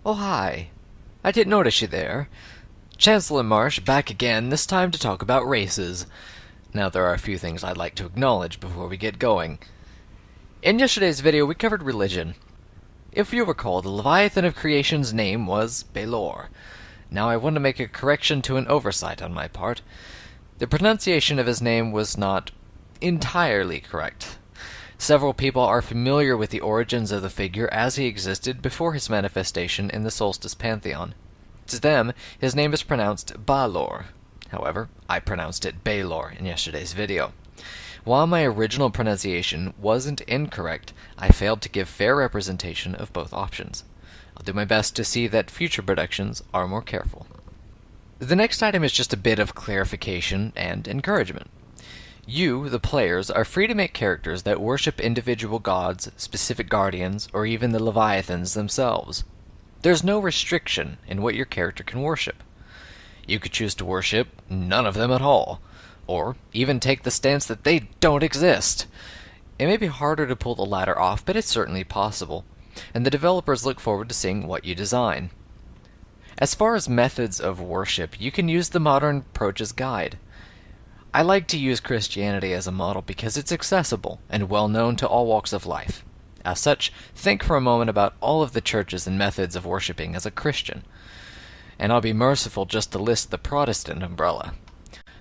Oh, hi. I didn't notice you there. Chancellor Marsh back again, this time to talk about races. Now, there are a few things I'd like to acknowledge before we get going. In yesterday's video, we covered religion. If you recall, the Leviathan of creation's name was Baelor. Now, I want to make a correction to an oversight on my part. The pronunciation of his name was not entirely correct. Several people are familiar with the origins of the figure as he existed before his manifestation in the Solstice pantheon. To them, his name is pronounced Balor. However, I pronounced it Baelor in yesterday's video. While my original pronunciation wasn't incorrect, I failed to give fair representation of both options. I'll do my best to see that future productions are more careful. The next item is just a bit of clarification and encouragement. You, the players, are free to make characters that worship individual gods, specific guardians, or even the Leviathans themselves. There's no restriction in what your character can worship. You could choose to worship none of them at all, or even take the stance that they don't exist. It may be harder to pull the latter off, but it's certainly possible, and the developers look forward to seeing what you design. As far as methods of worship, you can use the Modern Approach's Guide. I like to use Christianity as a model because it's accessible and well known to all walks of life. As such, think for a moment about all of the churches and methods of worshiping as a Christian. And I'll be merciful just to list the Protestant umbrella.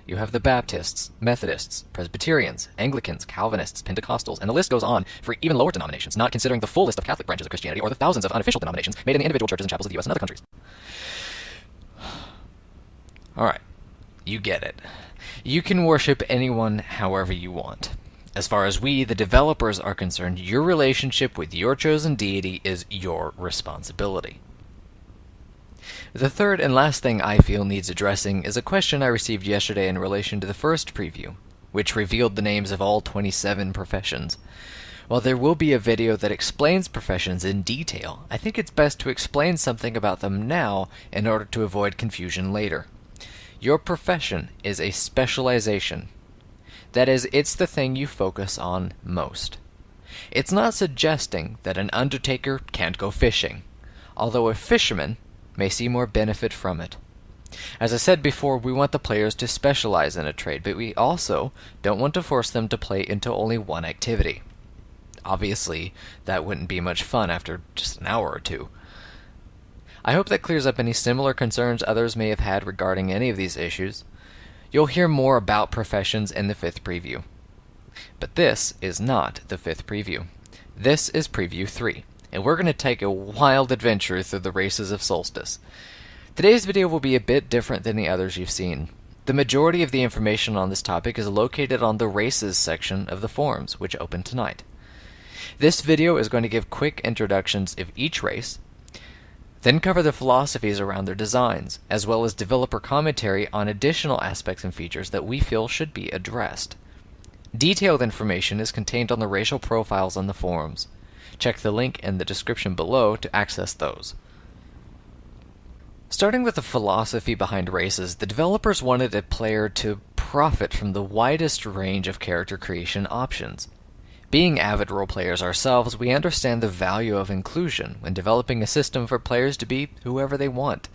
You have the Baptists, Methodists, Presbyterians, Anglicans, Calvinists, Pentecostals, and the list goes on for even lower denominations, not considering the full list of Catholic branches of Christianity or the thousands of unofficial denominations made in the individual churches and chapels of the U.S. and other countries. Alright, you get it. You can worship anyone however you want. As far as we, the developers, are concerned, your relationship with your chosen deity is your responsibility. The third and last thing I feel needs addressing is a question I received yesterday in relation to the first preview, which revealed the names of all 27 professions. While there will be a video that explains professions in detail, I think it's best to explain something about them now in order to avoid confusion later. Your profession is a specialization. That is, it's the thing you focus on most. It's not suggesting that an undertaker can't go fishing, although a fisherman may see more benefit from it. As I said before, we want the players to specialize in a trade, but we also don't want to force them to play into only one activity. Obviously, that wouldn't be much fun after just an hour or two. I hope that clears up any similar concerns others may have had regarding any of these issues. You'll hear more about professions in the 5th preview. But this is not the 5th preview. This is preview 3, and we're going to take a wild adventure through the races of Solstice. Today's video will be a bit different than the others you've seen. The majority of the information on this topic is located on the races section of the forums, which open tonight. This video is going to give quick introductions of each race, then cover the philosophies around their designs, as well as developer commentary on additional aspects and features that we feel should be addressed. Detailed information is contained on the racial profiles on the forums. Check the link in the description below to access those. Starting with the philosophy behind races, the developers wanted a player to profit from the widest range of character creation options. Being avid role players ourselves, we understand the value of inclusion when developing a system for players to be whoever they want.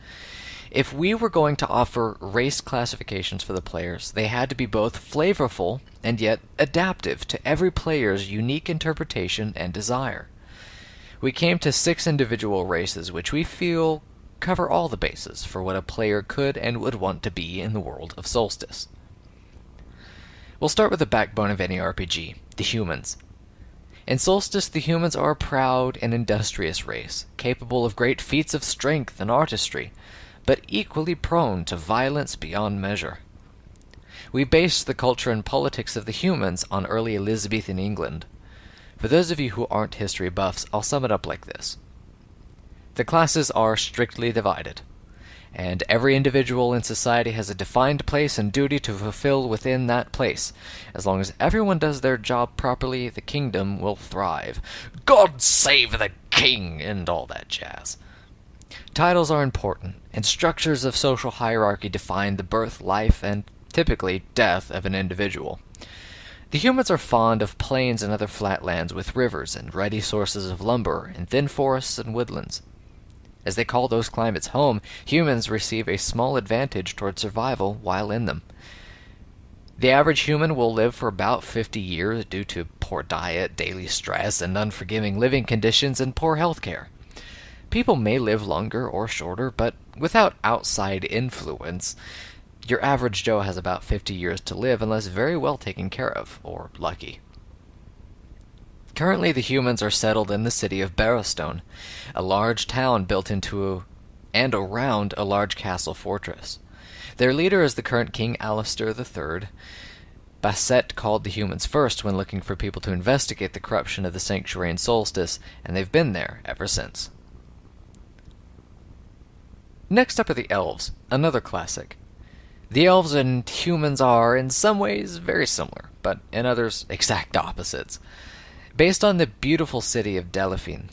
If we were going to offer race classifications for the players, they had to be both flavorful and yet adaptive to every player's unique interpretation and desire. We came to 6 individual races which we feel cover all the bases for what a player could and would want to be in the world of Solstice. We'll start with the backbone of any RPG, the humans. In Solstice, the humans are a proud and industrious race, capable of great feats of strength and artistry, but equally prone to violence beyond measure. We based the culture and politics of the humans on early Elizabethan England. For those of you who aren't history buffs, I'll sum it up like this. The classes are strictly divided, and every individual in society has a defined place and duty to fulfill within that place. As long as everyone does their job properly, the kingdom will thrive. God save the king, and all that jazz. Titles are important, and structures of social hierarchy define the birth, life, and typically death of an individual. The humans are fond of plains and other flatlands with rivers and ready sources of lumber and thin forests and woodlands. As they call those climates home, humans receive a small advantage toward survival while in them. The average human will live for about 50 years due to poor diet, daily stress, and unforgiving living conditions and poor health care. People may live longer or shorter, but without outside influence, your average Joe has about 50 years to live unless very well taken care of, or lucky. Currently, the humans are settled in the city of Barrowstone, a large town built into and around a large castle fortress. Their leader is the current King Alistair III. Basset called the humans first when looking for people to investigate the corruption of the sanctuary in Solstice, and they've been there ever since. Next up are the elves, another classic. The elves and humans are, in some ways, very similar, but in others, exact opposites. Based on the beautiful city of Delphine,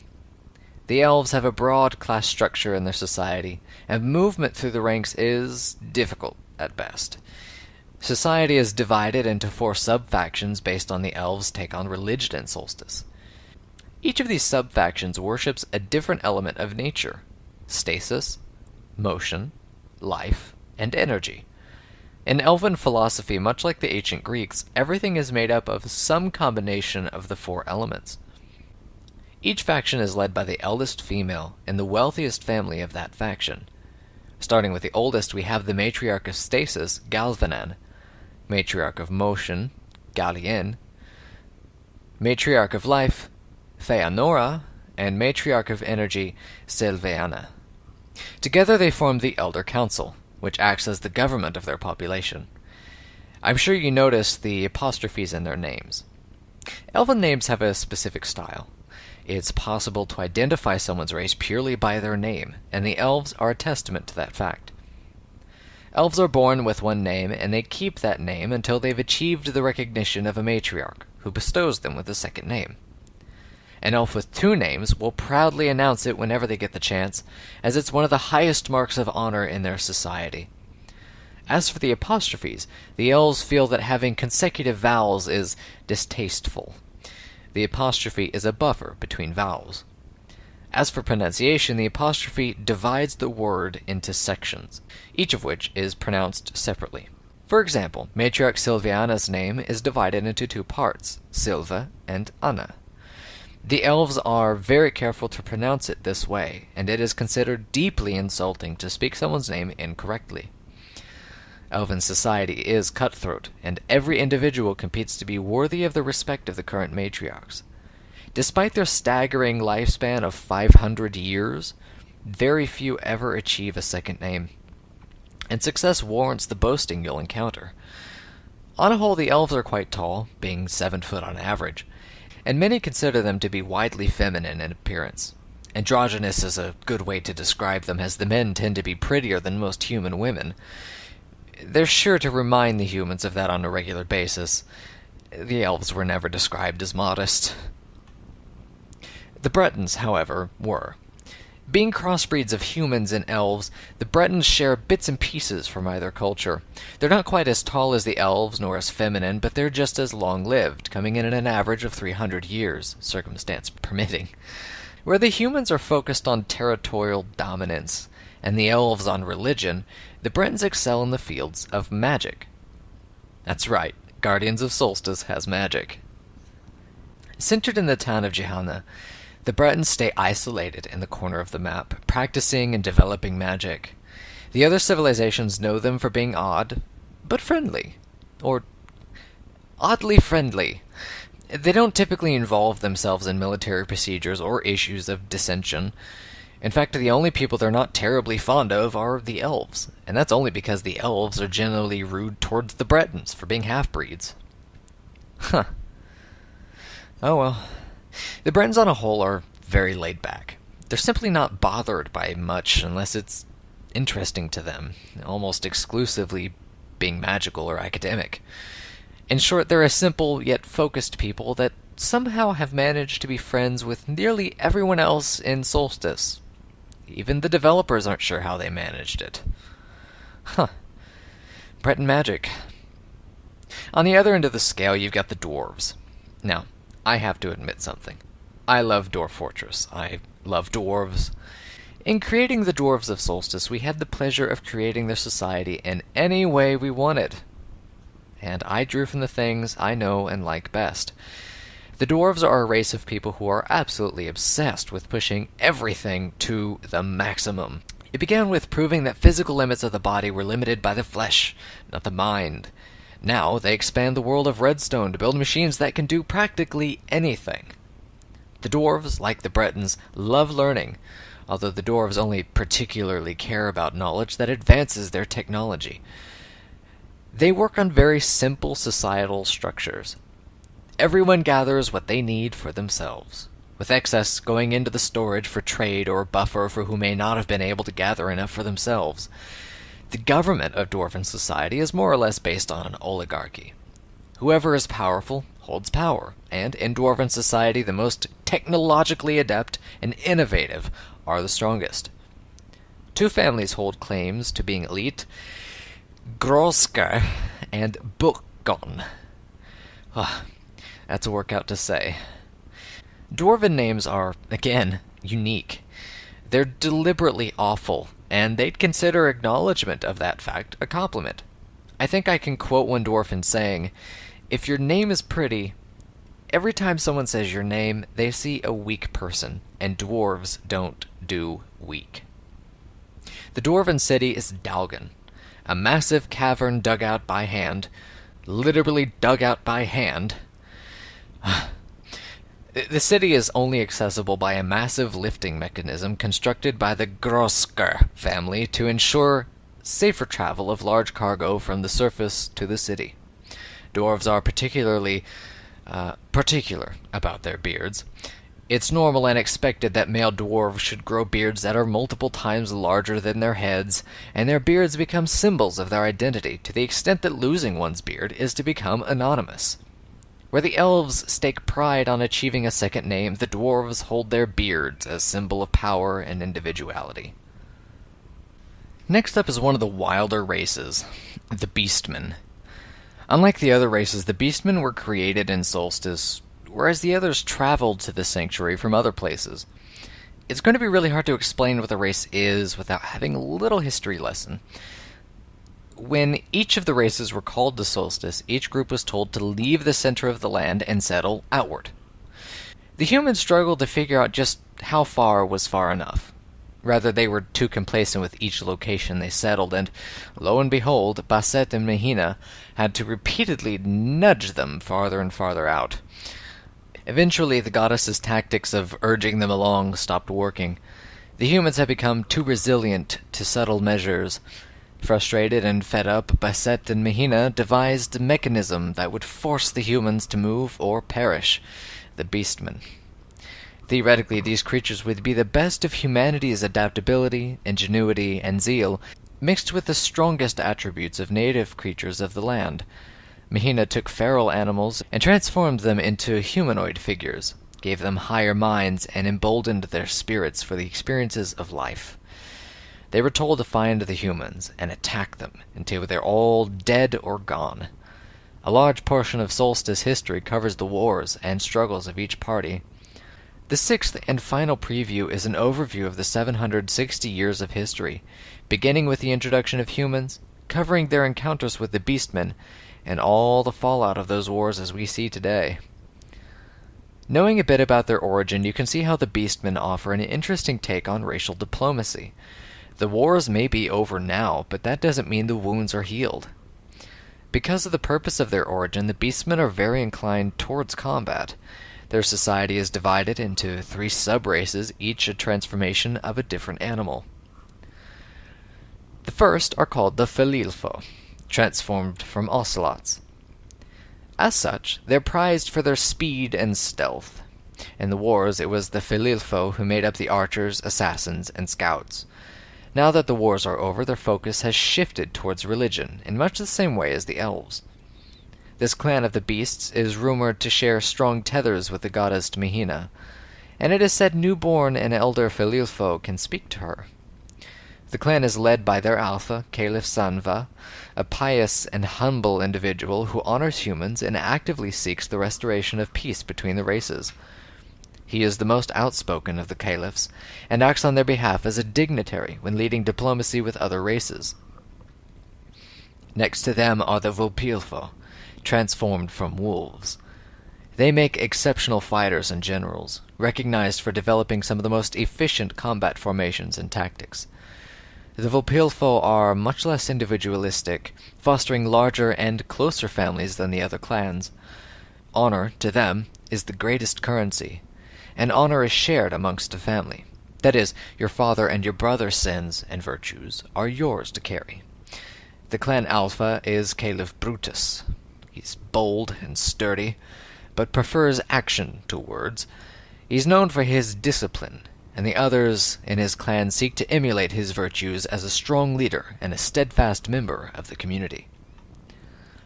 the elves have a broad class structure in their society, and movement through the ranks is difficult at best. Society is divided into 4 sub-factions based on the elves' take on religion in Solstice. Each of these sub-factions worships a different element of nature: stasis, motion, life, and energy. In elven philosophy, much like the ancient Greeks, everything is made up of some combination of the 4 elements. Each faction is led by the eldest female in the wealthiest family of that faction. Starting with the oldest, we have the matriarch of stasis, Galvanan, matriarch of motion, Galien, matriarch of life, Feanora, and matriarch of energy, Silveana. Together they form the Elder Council, which acts as the government of their population. I'm sure you noticed the apostrophes in their names. Elven names have a specific style. It's possible to identify someone's race purely by their name, and the elves are a testament to that fact. Elves are born with one name, and they keep that name until they've achieved the recognition of a matriarch, who bestows them with a second name. An elf with 2 names will proudly announce it whenever they get the chance, as it's one of the highest marks of honor in their society. As for the apostrophes, the elves feel that having consecutive vowels is distasteful. The apostrophe is a buffer between vowels. As for pronunciation, the apostrophe divides the word into sections, each of which is pronounced separately. For example, matriarch Silviana's name is divided into 2 parts, Silva and Anna. The elves are very careful to pronounce it this way, and it is considered deeply insulting to speak someone's name incorrectly. Elven society is cutthroat, and every individual competes to be worthy of the respect of the current matriarchs. Despite their staggering lifespan of 500 years, very few ever achieve a second name, and success warrants the boasting you'll encounter. On a whole, the elves are quite tall, being 7 foot on average, and many consider them to be widely feminine in appearance. Androgynous is a good way to describe them, as the men tend to be prettier than most human women. They're sure to remind the humans of that on a regular basis. The elves were never described as modest. The Bretons, however, were. Being crossbreeds of humans and elves, the Bretons share bits and pieces from either culture. They're not quite as tall as the elves, nor as feminine, but they're just as long-lived, coming in at an average of 300 years, circumstance permitting. Where the humans are focused on territorial dominance, and the elves on religion, the Bretons excel in the fields of magic. That's right, Guardians of Solstice has magic. Centered in the town of Johanna, the Bretons stay isolated in the corner of the map, practicing and developing magic. The other civilizations know them for being odd, but friendly. Or oddly friendly. They don't typically involve themselves in military procedures or issues of dissension. In fact, the only people they're not terribly fond of are the elves, and that's only because the elves are generally rude towards the Bretons for being half-breeds. Huh. Oh well. The Bretons on a whole are very laid back. They're simply not bothered by much unless it's interesting to them, almost exclusively being magical or academic. In short, they're a simple yet focused people that somehow have managed to be friends with nearly everyone else in Solstice. Even the developers aren't sure how they managed it. Huh. Breton magic. On the other end of the scale, you've got the dwarves. Now, I have to admit something. I love Dwarf Fortress. I love dwarves. In creating the dwarves of Solstice, we had the pleasure of creating their society in any way we wanted. And I drew from the things I know and like best. The dwarves are a race of people who are absolutely obsessed with pushing everything to the maximum. It began with proving that physical limits of the body were limited by the flesh, not the mind. Now they expand the world of redstone to build machines that can do practically anything. The dwarves, like the Bretons, love learning, although the dwarves only particularly care about knowledge that advances their technology. They work on very simple societal structures. Everyone gathers what they need for themselves, with excess going into the storage for trade or buffer for who may not have been able to gather enough for themselves. The government of dwarven society is more or less based on an oligarchy. Whoever is powerful holds power, and in dwarven society the most technologically adept and innovative are the strongest. Two families hold claims to being elite: Grosker and Bukgon. That's a workout to say. Dwarven names are, again, unique. They're deliberately awful, and they'd consider acknowledgement of that fact a compliment. I think I can quote one dwarf in saying, "If your name is pretty, every time someone says your name, they see a weak person, and dwarves don't do weak." The dwarven city is Dalgan, a massive cavern dug out by hand, literally dug out by hand. The city is only accessible by a massive lifting mechanism constructed by the Grosker family to ensure safer travel of large cargo from the surface to the city. Dwarves are particularly particular about their beards. It's normal and expected that male dwarves should grow beards that are multiple times larger than their heads, and their beards become symbols of their identity to the extent that losing one's beard is to become anonymous. Where the elves stake pride on achieving a second name, the dwarves hold their beards as symbol of power and individuality. Next up is one of the wilder races, the Beastmen. Unlike the other races, the Beastmen were created in Solstice, whereas the others traveled to the sanctuary from other places. It's going to be really hard to explain what the race is without having a little history lesson. When each of the races were called to Solstice, each group was told to leave the center of the land and settle outward. The humans struggled to figure out just how far was far enough. Rather, they were too complacent with each location they settled, and lo and behold, Basset and Mahina had to repeatedly nudge them farther and farther out. Eventually, the goddess's tactics of urging them along stopped working. The humans had become too resilient to subtle measures. Frustrated and fed up, Basset and Mahina devised a mechanism that would force the humans to move or perish: the Beastmen. Theoretically, these creatures would be the best of humanity's adaptability, ingenuity, and zeal, mixed with the strongest attributes of native creatures of the land. Mahina took feral animals and transformed them into humanoid figures, gave them higher minds, and emboldened their spirits for the experiences of life. They were told to find the humans and attack them until they're all dead or gone. A large portion of Solstice history covers the wars and struggles of each party. The sixth and final preview is an overview of the 760 years of history, beginning with the introduction of humans, covering their encounters with the Beastmen, and all the fallout of those wars as we see today. Knowing a bit about their origin, you can see how the Beastmen offer an interesting take on racial diplomacy. The wars may be over now, but that doesn't mean the wounds are healed. Because of the purpose of their origin, the Beastmen are very inclined towards combat. Their society is divided into 3 sub-races, each a transformation of a different animal. The first are called the Felilfo, transformed from ocelots. As such, they're prized for their speed and stealth. In the wars, it was the Felilfo who made up the archers, assassins, and scouts. Now that the wars are over, their focus has shifted towards religion, in much the same way as the elves. This clan of the beasts is rumored to share strong tethers with the goddess Mahina, and it is said newborn and elder Felilfo can speak to her. The clan is led by their alpha, Caliph Sanva, a pious and humble individual who honors humans and actively seeks the restoration of peace between the races. He is the most outspoken of the caliphs, and acts on their behalf as a dignitary when leading diplomacy with other races. Next to them are the Vopilfo, transformed from wolves. They make exceptional fighters and generals, recognized for developing some of the most efficient combat formations and tactics. The Vopilfo are much less individualistic, fostering larger and closer families than the other clans. Honor, to them, is the greatest currency, and honor is shared amongst a family. That is, your father and your brother's sins and virtues are yours to carry. The clan Alpha is Caliph Brutus. He's bold and sturdy, but prefers action to words. He's known for his discipline, and the others in his clan seek to emulate his virtues as a strong leader and a steadfast member of the community.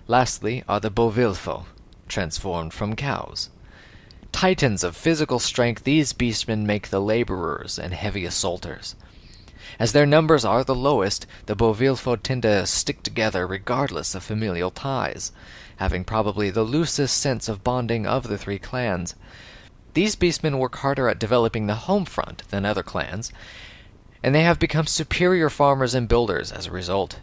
Lastly are the Bovilfo, transformed from cows. Titans of physical strength, these beastmen make the laborers and heavy assaulters. As their numbers are the lowest, the Bovilfo tend to stick together regardless of familial ties, having probably the loosest sense of bonding of the three clans. These beastmen work harder at developing the home front than other clans, and they have become superior farmers and builders as a result.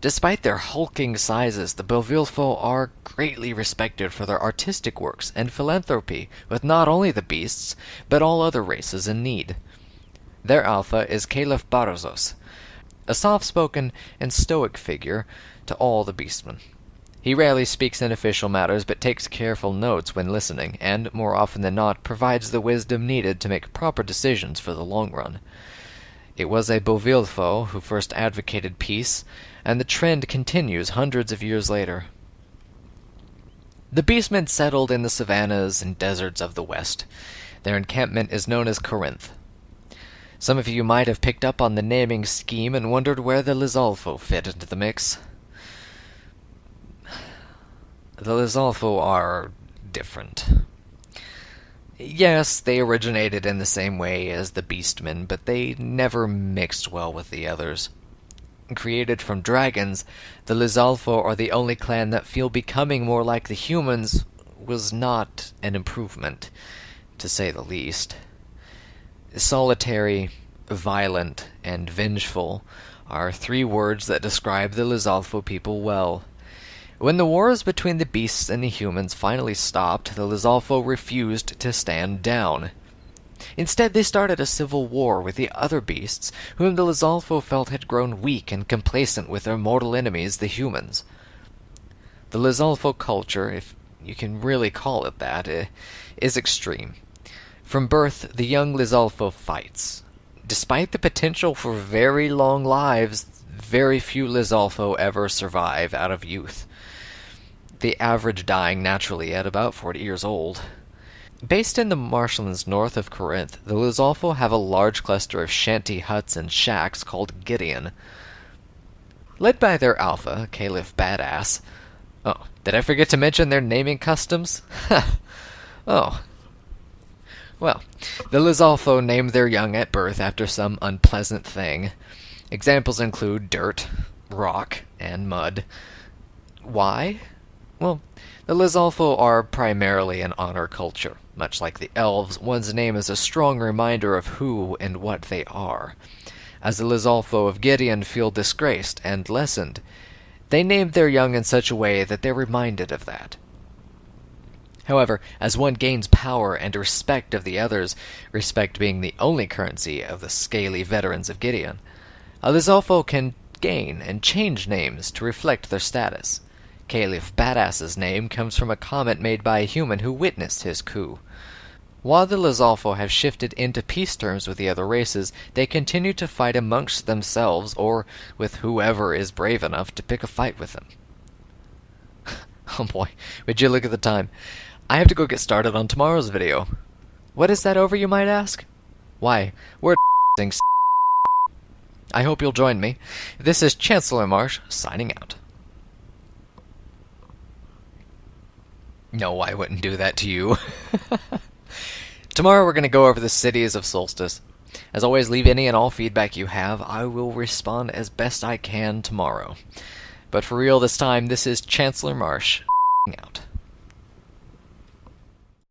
Despite their hulking sizes, the Bovilfo are greatly respected for their artistic works and philanthropy with not only the beasts, but all other races in need. Their alpha is Caliph Barazos, a soft-spoken and stoic figure to all the beastmen. He rarely speaks in official matters, but takes careful notes when listening, and, more often than not, provides the wisdom needed to make proper decisions for the long run. It was a Bovilfo who first advocated peace, and the trend continues hundreds of years later. The beastmen settled in the savannas and deserts of the west. Their encampment is known as Corinth. Some of you might have picked up on the naming scheme and wondered where the Lizalfo fit into the mix. The Lizalfo are different. Yes, they originated in the same way as the beastmen, but they never mixed well with the others. Created from dragons, the Lizalfo are the only clan that feel becoming more like the humans was not an improvement, to say the least. Solitary, violent, and vengeful are three words that describe the Lizalfo people well. When the wars between the beasts and the humans finally stopped, the Lizalfo refused to stand down. Instead, they started a civil war with the other beasts, whom the Lizalfo felt had grown weak and complacent with their mortal enemies, the humans. The Lizalfo culture, if you can really call it that, is extreme. From birth, the young Lizalfo fights. Despite the potential for very long lives, very few Lizalfo ever survive out of youth, the average dying naturally at about 40 years old. Based in the marshlands north of Corinth, the Lizalfo have a large cluster of shanty huts and shacks called Gideon. Led by their alpha, Caliph Badass. Oh, did I forget to mention their naming customs? Oh. Well, the Lizalfo named their young at birth after some unpleasant thing. Examples include dirt, rock, and mud. Why? Well, the Lizalfo are primarily an honor culture. Much like the elves, one's name is a strong reminder of who and what they are. As the Lizalfo of Gideon feel disgraced and lessened, they named their young in such a way that they're reminded of that. However, as one gains power and respect of the others, respect being the only currency of the scaly veterans of Gideon, a Lizalfo can gain and change names to reflect their status. Caliph Badass's name comes from a comment made by a human who witnessed his coup. While the Lizalfo have shifted into peace terms with the other races, they continue to fight amongst themselves or with whoever is brave enough to pick a fight with them. Oh boy, would you look at the time. I have to go get started on tomorrow's video. What is that over, you might ask? Why, we're I hope you'll join me. This is Chancellor Marsh, signing out. No, I wouldn't do that to you. Tomorrow we're going to go over the cities of Solstice. As always, leave any and all feedback you have. I will respond as best I can tomorrow. But for real this time, this is Chancellor Marsh, out.